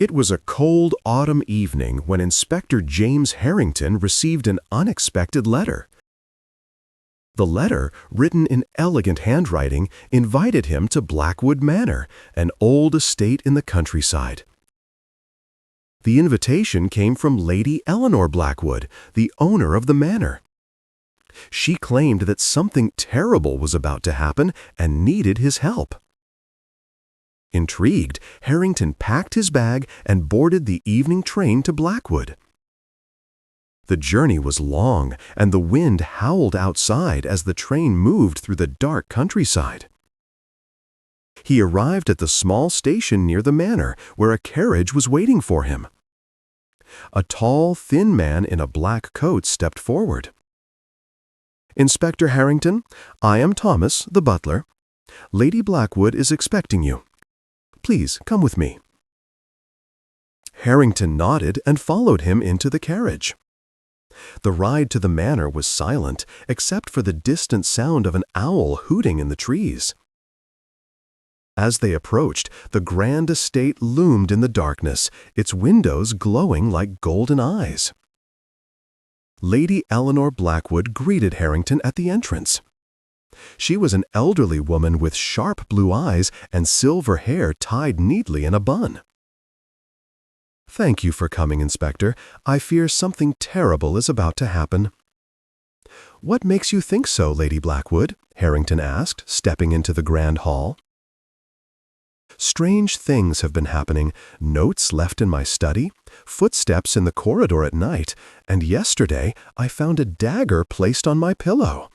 It was a cold autumn evening when Inspector James Harrington received an unexpected letter. The letter, written in elegant handwriting, invited him to Blackwood Manor, an old estate in the countryside. The invitation came from Lady Eleanor Blackwood, the owner of the manor. She claimed that something terrible was about to happen and needed his help. Intrigued, Harrington packed his bag and boarded the evening train to Blackwood. The journey was long, and the wind howled outside as the train moved through the dark countryside. He arrived at the small station near the manor, where a carriage was waiting for him. A tall, thin man in a black coat stepped forward. "Inspector Harrington, I am Thomas, the butler. Lady Blackwood is expecting you. Please come with me." Harrington nodded and followed him into the carriage. The ride to the manor was silent, except for the distant sound of an owl hooting in the trees. As they approached, the grand estate loomed in the darkness, its windows glowing like golden eyes. Lady Eleanor Blackwood greeted Harrington at the entrance. She was an elderly woman with sharp blue eyes and silver hair tied neatly in a bun. "Thank you for coming, Inspector. I fear something terrible is about to happen." "What makes you think so, Lady Blackwood?" Harrington asked, stepping into the grand hall. "Strange things have been happening. Notes left in my study, footsteps in the corridor at night, and yesterday I found a dagger placed on my pillow.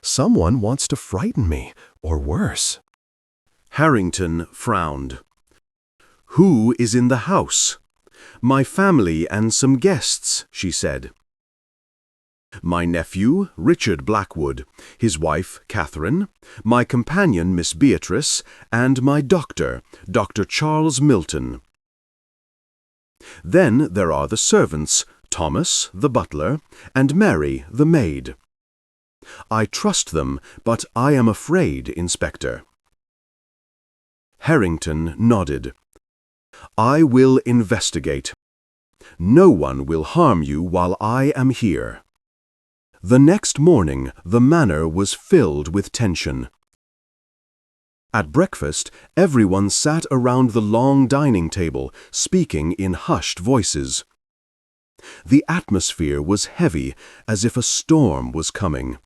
Someone wants to frighten me, or worse." Harrington frowned. "Who is in the house?" "My family and some guests," she said. "My nephew, Richard Blackwood, his wife, Catherine, my companion, Miss Beatrice, and my doctor, Dr. Charles Milton. Then there are the servants, Thomas, the butler, and Mary, the maid. I trust them, but I am afraid, Inspector." Harrington nodded. "I will investigate. No one will harm you while I am here." The next morning, the manor was filled with tension. At breakfast, everyone sat around the long dining table, speaking in hushed voices. The atmosphere was heavy, as if a storm was coming.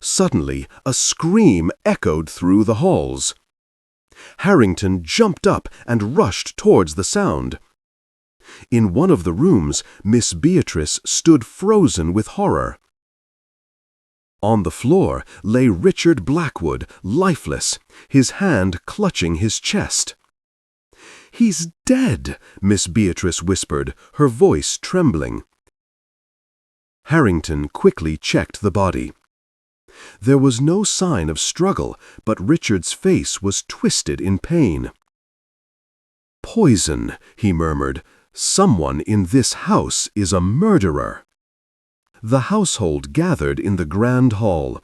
Suddenly, a scream echoed through the halls. Harrington jumped up and rushed towards the sound. In one of the rooms, Miss Beatrice stood frozen with horror. On the floor lay Richard Blackwood, lifeless, his hand clutching his chest. "He's dead," Miss Beatrice whispered, her voice trembling. Harrington quickly checked the body. There was no sign of struggle, but Richard's face was twisted in pain. "Poison," he murmured. "Someone in this house is a murderer." The household gathered in the grand hall.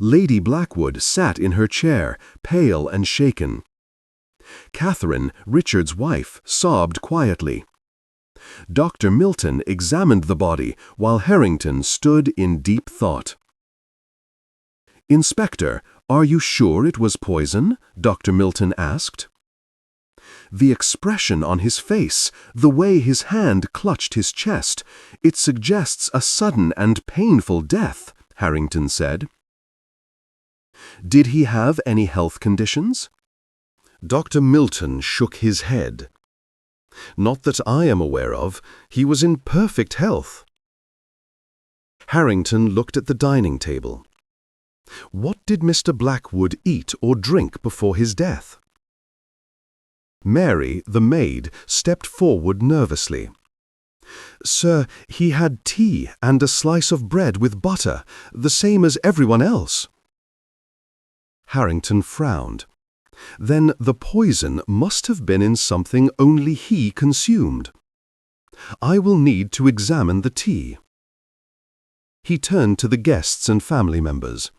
Lady Blackwood sat in her chair, pale and shaken. Catherine, Richard's wife, sobbed quietly. Dr. Milton examined the body while Harrington stood in deep thought. "Inspector, are you sure it was poison?" Dr. Milton asked. "The expression on his face, the way his hand clutched his chest, it suggests a sudden and painful death," Harrington said. "Did he have any health conditions?" Dr. Milton shook his head. "Not that I am aware of. He was in perfect health." Harrington looked at the dining table. What did Mr. Blackwood eat or drink before his death? Mary, the maid, stepped forward nervously. "Sir, he had tea and a slice of bread with butter, the same as everyone else." Harrington frowned. Then the poison must have been in something only he consumed. "I will need to examine the tea." He turned to the guests and family members.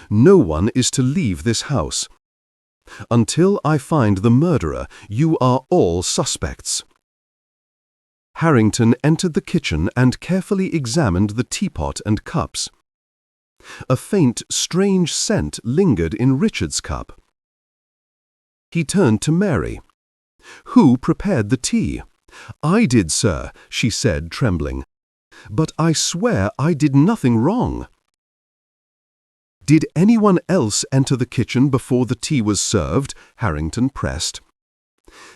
"No one is to leave this house. Until I find the murderer, you are all suspects." Harrington entered the kitchen and carefully examined the teapot and cups. A faint, strange scent lingered in Richard's cup. He turned to Mary. "Who prepared the tea?" "I did, sir," she said, trembling. "But I swear I did nothing wrong." "Did anyone else enter the kitchen before the tea was served?" Harrington pressed.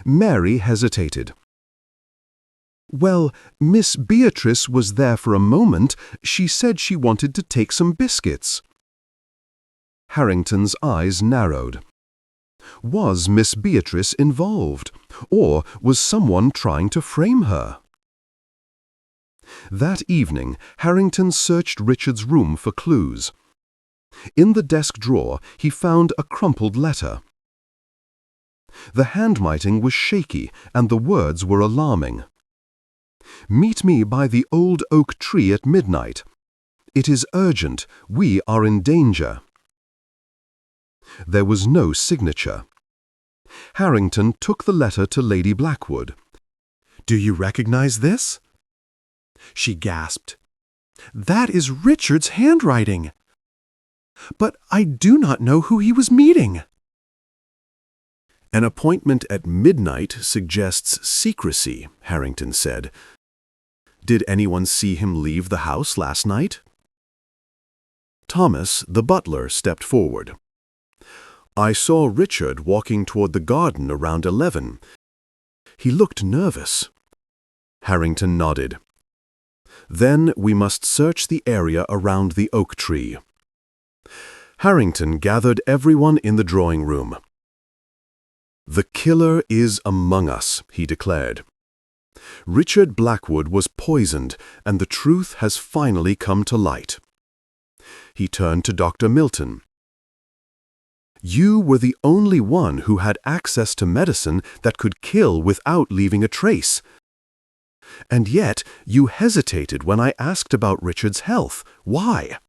Mary hesitated. "Well, Miss Beatrice was there for a moment. She said she wanted to take some biscuits." Harrington's eyes narrowed. Was Miss Beatrice involved, or was someone trying to frame her? That evening, Harrington searched Richard's room for clues. In the desk drawer, he found a crumpled letter. The handwriting was shaky, and the words were alarming. "Meet me by the old oak tree at midnight. It is urgent. We are in danger." There was no signature. Harrington took the letter to Lady Blackwood. "Do you recognize this?" She gasped. "That is Richard's handwriting. But I do not know who he was meeting." "An appointment at midnight suggests secrecy," Harrington said. "Did anyone see him leave the house last night?" Thomas, the butler, stepped forward. "I saw Richard walking toward the garden around 11. He looked nervous." Harrington nodded. "Then we must search the area around the oak tree." Harrington gathered everyone in the drawing room. "The killer is among us," he declared. "Richard Blackwood was poisoned, and the truth has finally come to light." He turned to Dr. Milton. "You were the only one who had access to medicine that could kill without leaving a trace. And yet you hesitated when I asked about Richard's health. Why?"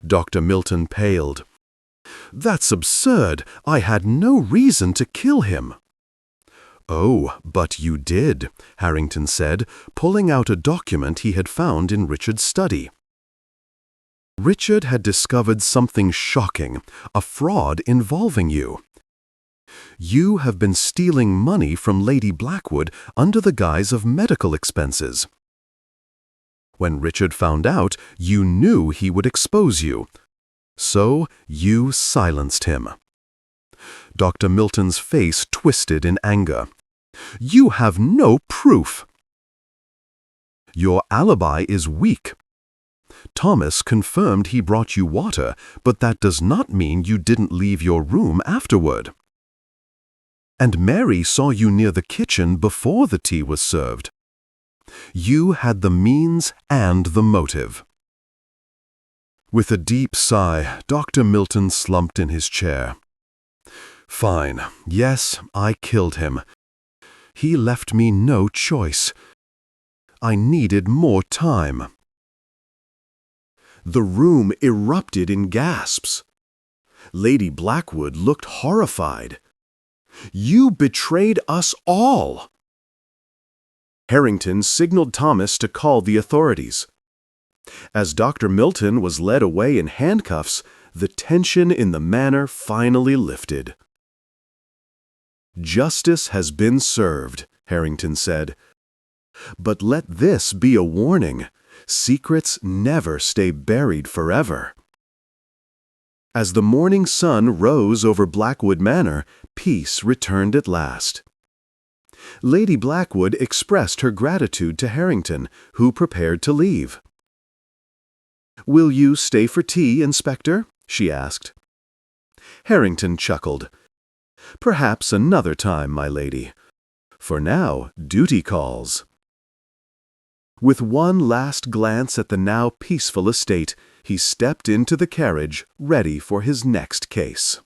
Dr. Milton paled. "That's absurd. I had no reason to kill him." "Oh, but you did," Harrington said, pulling out a document he had found in Richard's study. Richard had discovered something shocking, a fraud involving you. You have been stealing money from Lady Blackwood under the guise of medical expenses. When Richard found out, you knew he would expose you. So you silenced him." Dr. Milton's face twisted in anger. "You have no proof." "Your alibi is weak. Thomas confirmed he brought you water, but that does not mean you didn't leave your room afterward. And Mary saw you near the kitchen before the tea was served. You had the means and the motive." With a deep sigh, Dr. Milton slumped in his chair. "Fine. Yes, I killed him. He left me no choice. I needed more time." The room erupted in gasps. Lady Blackwood looked horrified. "You betrayed us all!" Harrington signaled Thomas to call the authorities. As Dr. Milton was led away in handcuffs, the tension in the manor finally lifted. "Justice has been served," Harrington said. "But let this be a warning. Secrets never stay buried forever." As the morning sun rose over Blackwood Manor, peace returned at last. Lady Blackwood expressed her gratitude to Harrington, who prepared to leave. "Will you stay for tea, Inspector?" she asked. Harrington chuckled. "Perhaps another time, my lady. For now, duty calls." With one last glance at the now peaceful estate, he stepped into the carriage, ready for his next case.